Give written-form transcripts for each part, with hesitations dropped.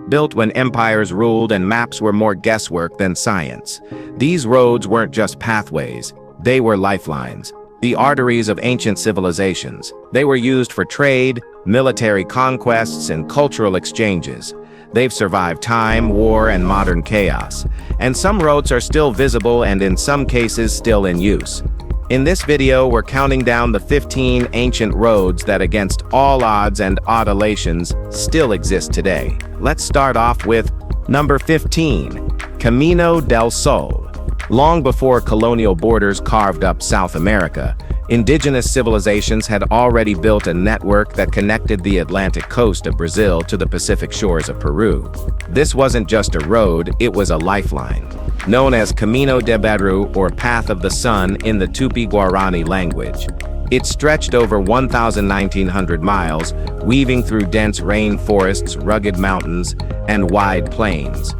built when empires ruled and maps were more guesswork than science. These roads weren't just pathways, they were lifelines, the arteries of ancient civilizations. They were used for trade, military conquests, and cultural exchanges. They've survived time, war, and modern chaos. And some roads are still visible and in some cases still in use. In this video, we're counting down the 15 ancient roads that against all odds and oddilations still exist today. Let's start off with number 15, Camino del Sol. Long before colonial borders carved up South America, indigenous civilizations had already built a network that connected the Atlantic coast of Brazil to the Pacific shores of Peru. This wasn't just a road, it was a lifeline. Known as Camino de Beru, or Path of the Sun in the Tupi-Guarani language. It stretched over 1,900 miles, weaving through dense rainforests, rugged mountains, and wide plains.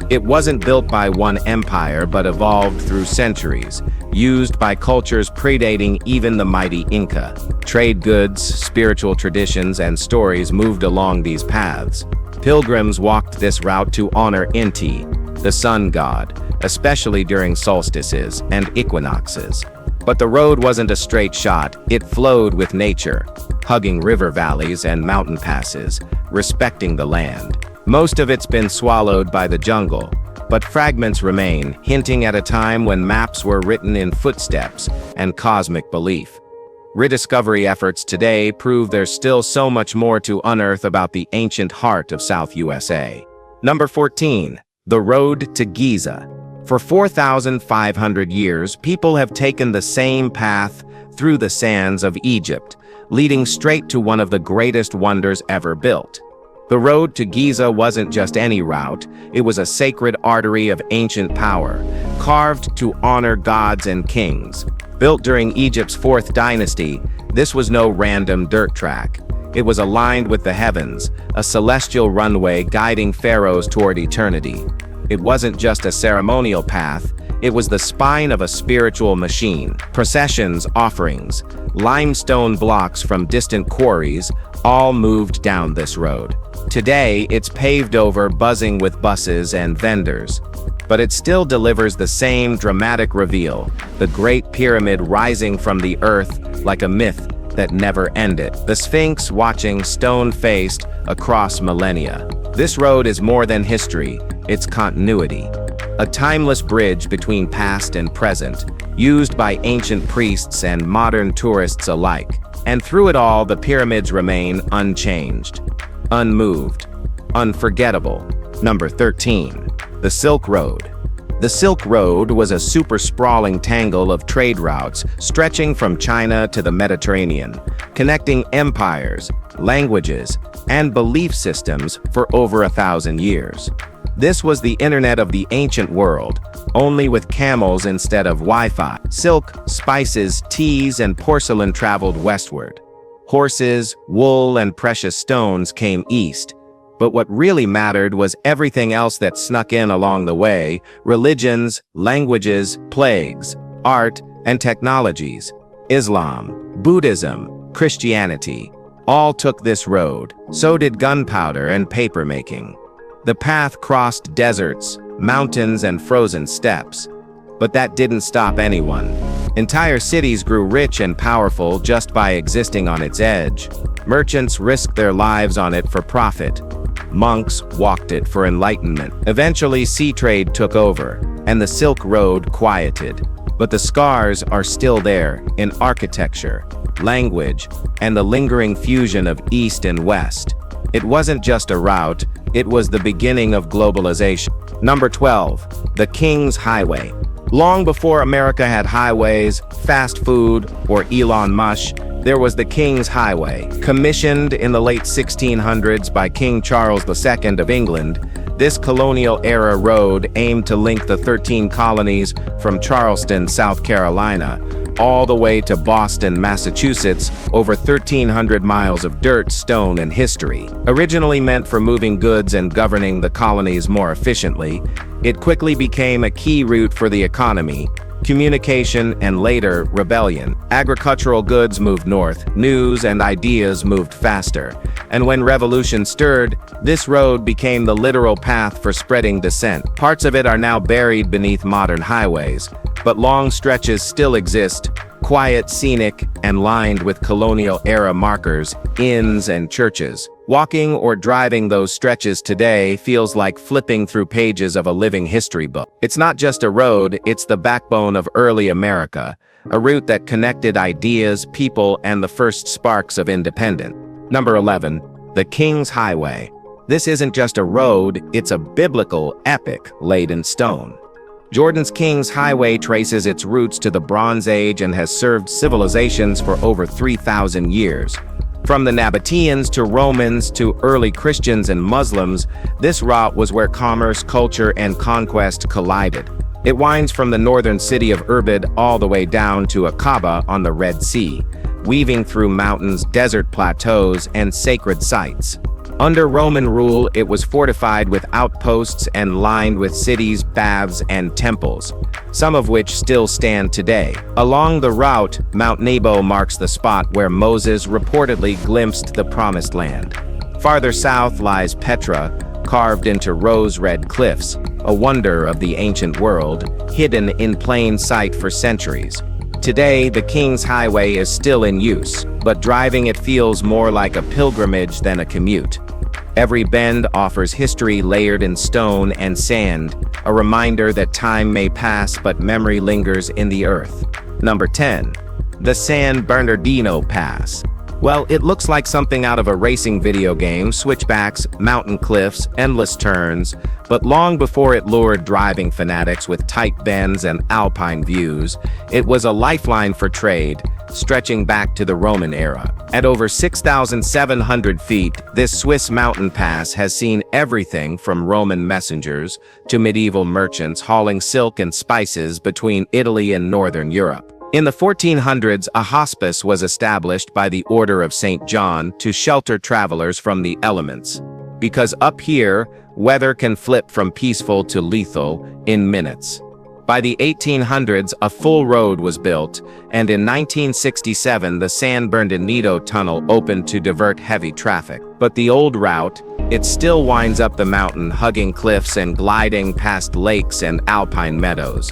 It wasn't built by one empire but evolved through centuries, used by cultures predating even the mighty Inca. Trade goods, spiritual traditions, and stories moved along these paths. Pilgrims walked this route to honor Inti, the sun god, especially during solstices and equinoxes. But the road wasn't a straight shot, it flowed with nature, hugging river valleys and mountain passes, respecting the land. Most of it's been swallowed by the jungle, but fragments remain, hinting at a time when maps were written in footsteps and cosmic belief. Rediscovery efforts today prove there's still so much more to unearth about the ancient heart of South USA. Number 14, the road to Giza. For 4,500 years, people have taken the same path through the sands of Egypt, leading straight to one of the greatest wonders ever built. The road to Giza wasn't just any route, it was a sacred artery of ancient power, carved to honor gods and kings. Built during Egypt's 4th dynasty, this was no random dirt track. It was aligned with the heavens, a celestial runway guiding pharaohs toward eternity. It wasn't just a ceremonial path, it was the spine of a spiritual machine. Processions, offerings, limestone blocks from distant quarries, all moved down this road. Today, it's paved over, buzzing with buses and vendors. But it still delivers the same dramatic reveal, the Great Pyramid rising from the earth like a myth that never ended. The Sphinx watching stone-faced across millennia. This road is more than history, it's continuity. A timeless bridge between past and present, used by ancient priests and modern tourists alike. And through it all, the pyramids remain unchanged, unmoved, unforgettable. Number 13, the Silk Road. The Silk Road was a super-sprawling tangle of trade routes stretching from China to the Mediterranean, connecting empires, languages, and belief systems for over 1,000 years. This was the internet of the ancient world, only with camels instead of Wi-Fi. Silk, spices, teas, and porcelain traveled westward. Horses, wool, and precious stones came east. But what really mattered was everything else that snuck in along the way: religions, languages, plagues, art, and technologies. Islam, Buddhism, Christianity, all took this road. So did gunpowder and paper-making. The path crossed deserts, mountains, and frozen steppes. But that didn't stop anyone. Entire cities grew rich and powerful just by existing on its edge. Merchants risked their lives on it for profit. Monks walked it for enlightenment. Eventually, sea trade took over, and the Silk Road quieted. But the scars are still there in architecture, language, and the lingering fusion of East and West. It wasn't just a route, it was the beginning of globalization. Number 12, the King's Highway. Long before America had highways, fast food, or Elon Musk, there was the King's Highway. Commissioned in the late 1600s by King Charles II of England, this colonial-era road aimed to link the 13 colonies from Charleston, South Carolina, all the way to Boston, Massachusetts, over 1,300 miles of dirt, stone, and history. Originally meant for moving goods and governing the colonies more efficiently, it quickly became a key route for the economy, communication, and later, rebellion. Agricultural goods moved north, news and ideas moved faster. And when revolution stirred, this road became the literal path for spreading dissent. Parts of it are now buried beneath modern highways, but long stretches still exist, quiet, scenic, and lined with colonial-era markers, inns, and churches. Walking or driving those stretches today feels like flipping through pages of a living history book. It's not just a road, it's the backbone of early America, a route that connected ideas, people, and the first sparks of independence. Number 11, the King's Highway. This isn't just a road, it's a biblical epic laid in stone. Jordan's King's Highway traces its roots to the Bronze Age and has served civilizations for over 3,000 years. From the Nabateans to Romans to early Christians and Muslims, this route was where commerce, culture, and conquest collided. It winds from the northern city of Irbid all the way down to Aqaba on the Red Sea, weaving through mountains, desert plateaus, and sacred sites. Under Roman rule, it was fortified with outposts and lined with cities, baths, and temples, some of which still stand today. Along the route, Mount Nebo marks the spot where Moses reportedly glimpsed the Promised Land. Farther south lies Petra, carved into rose-red cliffs, a wonder of the ancient world, hidden in plain sight for centuries. Today, the King's Highway is still in use, but driving it feels more like a pilgrimage than a commute. Every bend offers history layered in stone and sand, a reminder that time may pass but memory lingers in the earth. Number 10. The San Bernardino Pass. Well, it looks like something out of a racing video game, switchbacks, mountain cliffs, endless turns, but long before it lured driving fanatics with tight bends and alpine views, it was a lifeline for trade, stretching back to the Roman era. At over 6,700 feet, this Swiss mountain pass has seen everything from Roman messengers to medieval merchants hauling silk and spices between Italy and northern Europe. In the 1400s, a hospice was established by the Order of St. John to shelter travelers from the elements. Because up here, weather can flip from peaceful to lethal in minutes. By the 1800s, a full road was built, and in 1967, the San Bernardino Tunnel opened to divert heavy traffic. But the old route, it still winds up the mountain, hugging cliffs and gliding past lakes and alpine meadows.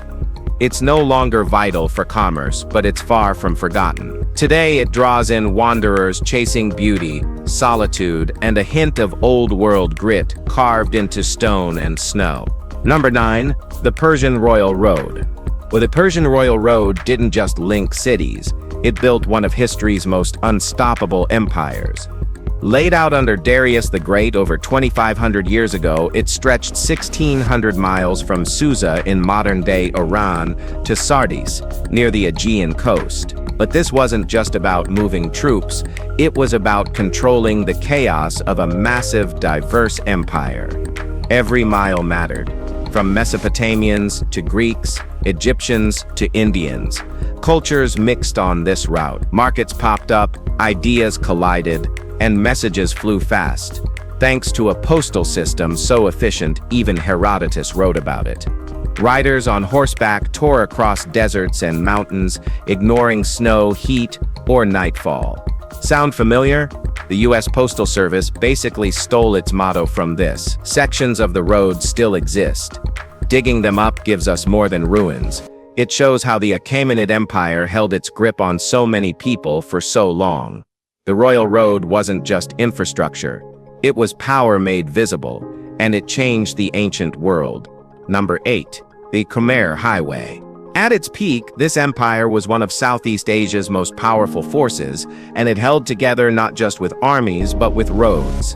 It's no longer vital for commerce, but it's far from forgotten. Today, it draws in wanderers chasing beauty, solitude, and a hint of old-world grit carved into stone and snow. Number 9. The Persian Royal Road. Well, the Persian Royal Road didn't just link cities, it built one of history's most unstoppable empires. Laid out under Darius the Great over 2,500 years ago, it stretched 1,600 miles from Susa in modern-day Iran to Sardis, near the Aegean coast. But this wasn't just about moving troops, it was about controlling the chaos of a massive, diverse empire. Every mile mattered, from Mesopotamians to Greeks, Egyptians to Indians. Cultures mixed on this route. Markets popped up, ideas collided, and messages flew fast, thanks to a postal system so efficient even Herodotus wrote about it. Riders on horseback tore across deserts and mountains, ignoring snow, heat, or nightfall. Sound familiar? The U.S. Postal Service basically stole its motto from this. Sections of the road still exist. Digging them up gives us more than ruins. It shows how the Achaemenid Empire held its grip on so many people for so long. The Royal Road wasn't just infrastructure, it was power made visible, and it changed the ancient world. Number 8. The Khmer Highway. At its peak, this empire was one of Southeast Asia's most powerful forces, and it held together not just with armies, but with roads.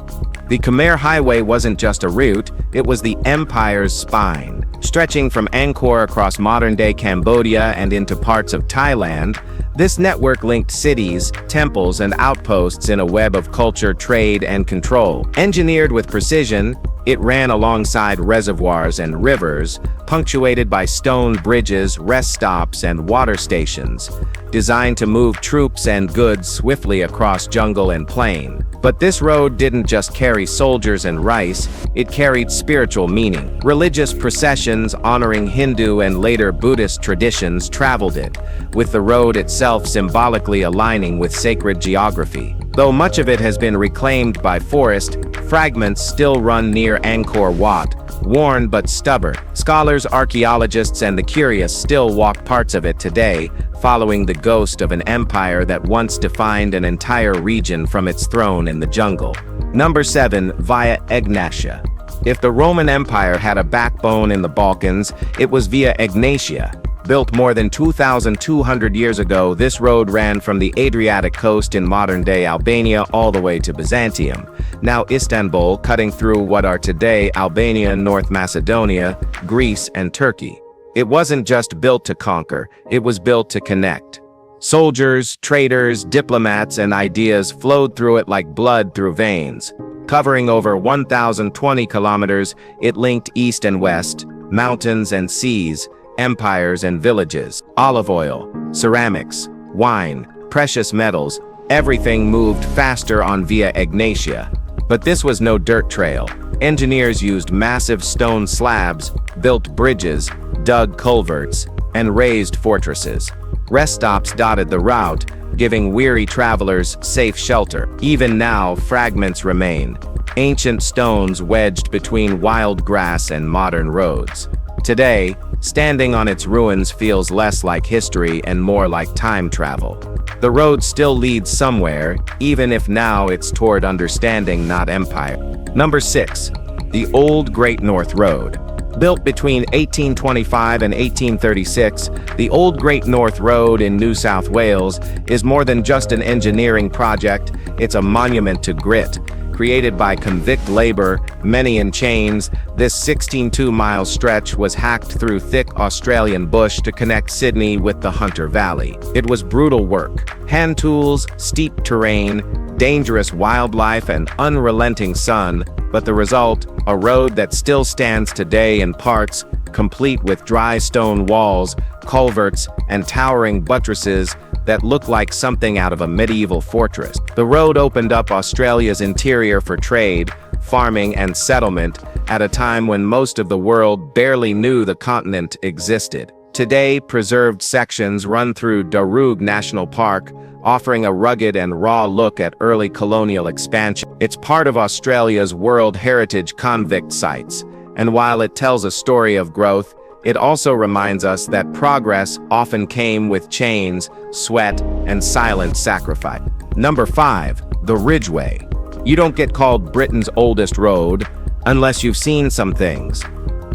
The Khmer Highway wasn't just a route, it was the empire's spine. Stretching from Angkor across modern-day Cambodia and into parts of Thailand, this network linked cities, temples, and outposts in a web of culture, trade, and control. Engineered with precision, It ran alongside reservoirs and rivers, punctuated by stone bridges, rest stops, and water stations, designed to move troops and goods swiftly across jungle and plain. But this road didn't just carry soldiers and rice, it carried spiritual meaning. Religious processions honoring Hindu and later Buddhist traditions traveled it, with the road itself symbolically aligning with sacred geography. Though much of it has been reclaimed by forest, fragments still run near Angkor Wat, worn but stubborn. Scholars, archaeologists, and the curious still walk parts of it today, following the ghost of an empire that once defined an entire region from its throne in the jungle. Number 7. Via Egnatia. If the Roman Empire had a backbone in the Balkans, it was Via Egnatia. Built more than 2,200 years ago, this road ran from the Adriatic coast in modern-day Albania all the way to Byzantium, now Istanbul, cutting through what are today Albania, North Macedonia, Greece, and Turkey. It wasn't just built to conquer, it was built to connect. Soldiers, traders, diplomats, and ideas flowed through it like blood through veins. Covering over 1,020 kilometers, it linked east and west, mountains and seas, empires and villages. Olive oil, ceramics, wine, precious metals, everything moved faster on Via Egnatia. But this was no dirt trail. Engineers used massive stone slabs, built bridges, dug culverts, and raised fortresses. Rest stops dotted the route, giving weary travelers safe shelter. Even now, fragments remain, ancient stones wedged between wild grass and modern roads. Today, standing on its ruins feels less like history and more like time travel. The road still leads somewhere, even if now it's toward understanding, not empire. Number 6. The Old Great North Road. Built between 1825 and 1836, the Old Great North Road in New South Wales is more than just an engineering project, it's a monument to grit. Created by convict labor, many in chains, this 16.2-mile stretch was hacked through thick Australian bush to connect Sydney with the Hunter Valley. It was brutal work. Hand tools, steep terrain, dangerous wildlife, and unrelenting sun, but the result, a road that still stands today in parts, complete with dry stone walls, culverts, and towering buttresses that look like something out of a medieval fortress. The road opened up Australia's interior for trade, farming, and settlement at a time when most of the world barely knew the continent existed. Today, preserved sections run through Darug National Park, offering a rugged and raw look at early colonial expansion. It's part of Australia's World Heritage Convict Sites, and while it tells a story of growth, it also reminds us that progress often came with chains, sweat, and silent sacrifice. Number 5. The Ridgeway. You don't get called Britain's oldest road unless you've seen some things.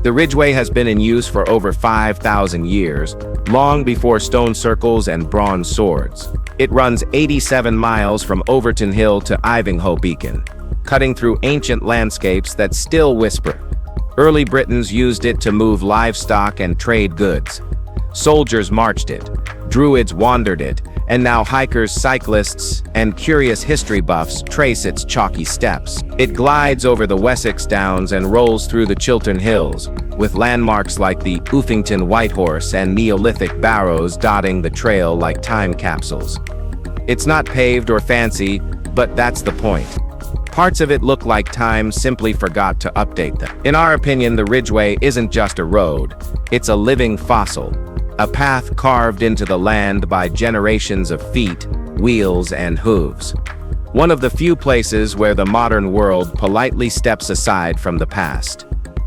The Ridgeway has been in use for over 5,000 years, long before stone circles and bronze swords. It runs 87 miles from Overton Hill to Ivinghoe Beacon, cutting through ancient landscapes that still whisper. Early Britons used it to move livestock and trade goods. Soldiers marched it, druids wandered it, and now hikers, cyclists, and curious history buffs trace its chalky steps. It glides over the Wessex Downs and rolls through the Chiltern Hills, with landmarks like the Uffington Whitehorse and Neolithic barrows dotting the trail like time capsules. It's not paved or fancy, but that's the point. Parts of it look like time simply forgot to update them. In our opinion, the Ridgeway isn't just a road, it's a living fossil, a path carved into the land by generations of feet, wheels, and hooves. One of the few places where the modern world politely steps aside from the past.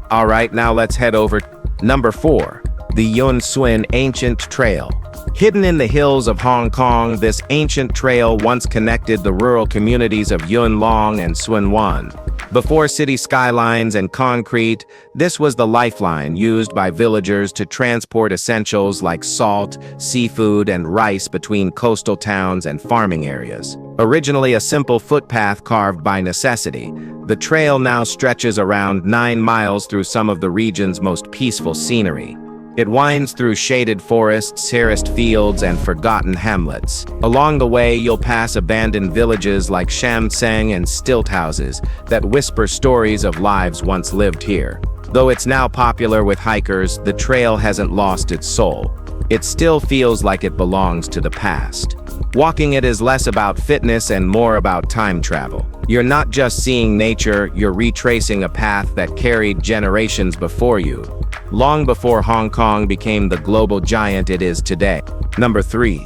All right, now let's head over. Number 4. The Yuen Tsuen Ancient Trail. Hidden in the hills of Hong Kong, this ancient trail once connected the rural communities of Yuen Long and Tsuen Wan. Before city skylines and concrete, this was the lifeline used by villagers to transport essentials like salt, seafood, and rice between coastal towns and farming areas. Originally a simple footpath carved by necessity, the trail now stretches around 9 miles through some of the region's most peaceful scenery. It winds through shaded forests, terraced fields, and forgotten hamlets. Along the way, you'll pass abandoned villages like Shamseng and stilt houses that whisper stories of lives once lived here. Though it's now popular with hikers, the trail hasn't lost its soul. It still feels like it belongs to the past. Walking it is less about fitness and more about time travel. You're not just seeing nature, you're retracing a path that carried generations before you, long before Hong Kong became the global giant it is today. Number 3.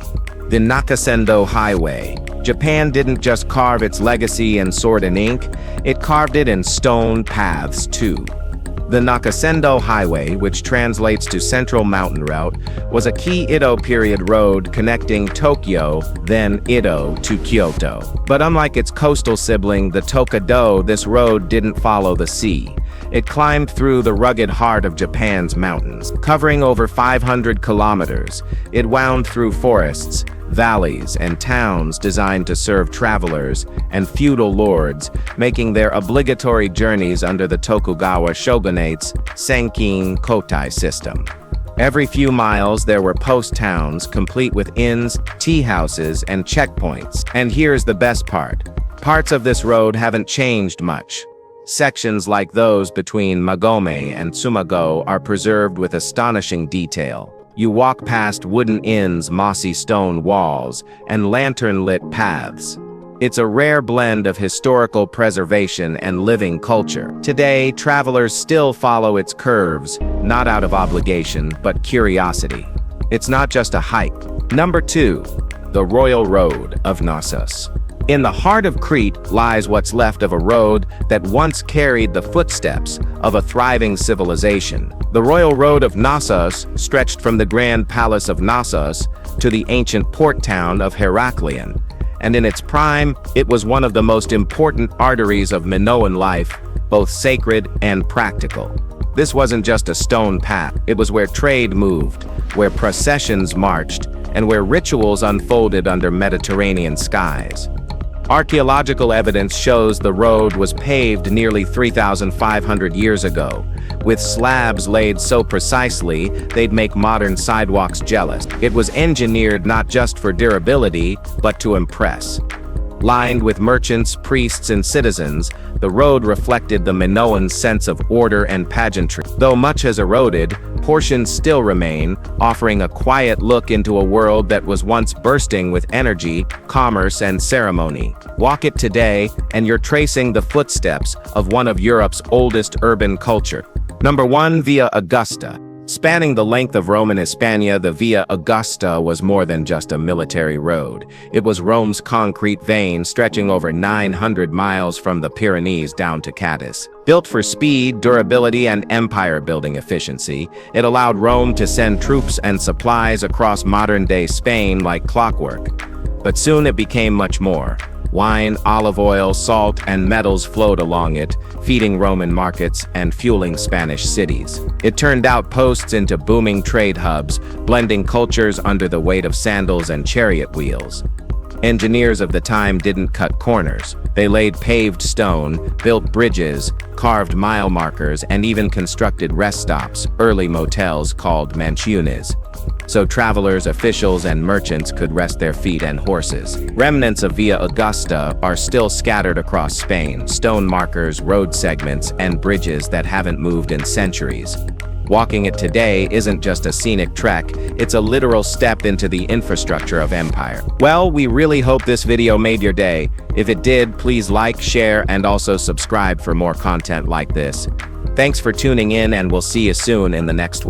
The Nakasendo Highway. Japan didn't just carve its legacy in sword and ink, it carved it in stone paths too. The Nakasendo Highway, which translates to Central Mountain Route, was a key Edo period road connecting Tokyo, then Edo, to Kyoto. But unlike its coastal sibling, the Tokaido, this road didn't follow the sea. It climbed through the rugged heart of Japan's mountains. Covering over 500 kilometers, it wound through forests, valleys, and towns designed to serve travelers and feudal lords, making their obligatory journeys under the Tokugawa shogunate's Senkin Kotai system. Every few miles there were post towns complete with inns, tea houses, and checkpoints. And here's the best part. Parts of this road haven't changed much. Sections like those between Magome and Tsumago are preserved with astonishing detail. You walk past wooden inns, mossy stone walls, and lantern-lit paths. It's a rare blend of historical preservation and living culture. Today, travelers still follow its curves, not out of obligation, but curiosity. It's not just a hike. Number 2. The Royal Road of Knossos. In the heart of Crete lies what's left of a road that once carried the footsteps of a thriving civilization. The Royal Road of Knossos stretched from the Grand Palace of Knossos to the ancient port town of Heraklion, and in its prime, it was one of the most important arteries of Minoan life, both sacred and practical. This wasn't just a stone path, it was where trade moved, where processions marched, and where rituals unfolded under Mediterranean skies. Archaeological evidence shows the road was paved nearly 3,500 years ago, with slabs laid so precisely they'd make modern sidewalks jealous. It was engineered not just for durability, but to impress. Lined with merchants, priests, and citizens, the road reflected the Minoan sense of order and pageantry. Though much has eroded, portions still remain, offering a quiet look into a world that was once bursting with energy, commerce, and ceremony. Walk it today, and you're tracing the footsteps of one of Europe's oldest urban culture. Number 1. Via Augusta. Spanning the length of Roman Hispania, the Via Augusta was more than just a military road. It was Rome's concrete vein stretching over 900 miles from the Pyrenees down to Cadiz. Built for speed, durability, and empire-building efficiency, it allowed Rome to send troops and supplies across modern-day Spain like clockwork. But soon it became much more. Wine, olive oil, salt, and metals flowed along it, feeding Roman markets and fueling Spanish cities. It turned outposts into booming trade hubs, blending cultures under the weight of sandals and chariot wheels. Engineers of the time didn't cut corners. They laid paved stone, built bridges, carved mile markers, and even constructed rest stops, early motels called mansiones, so travelers, officials, and merchants could rest their feet and horses. Remnants of Via Augusta are still scattered across Spain, stone markers, road segments, and bridges that haven't moved in centuries. Walking it today isn't just a scenic trek, it's a literal step into the infrastructure of empire. Well, we really hope this video made your day. If it did, please like, share, and also subscribe for more content like this. Thanks for tuning in, and we'll see you soon in the next one.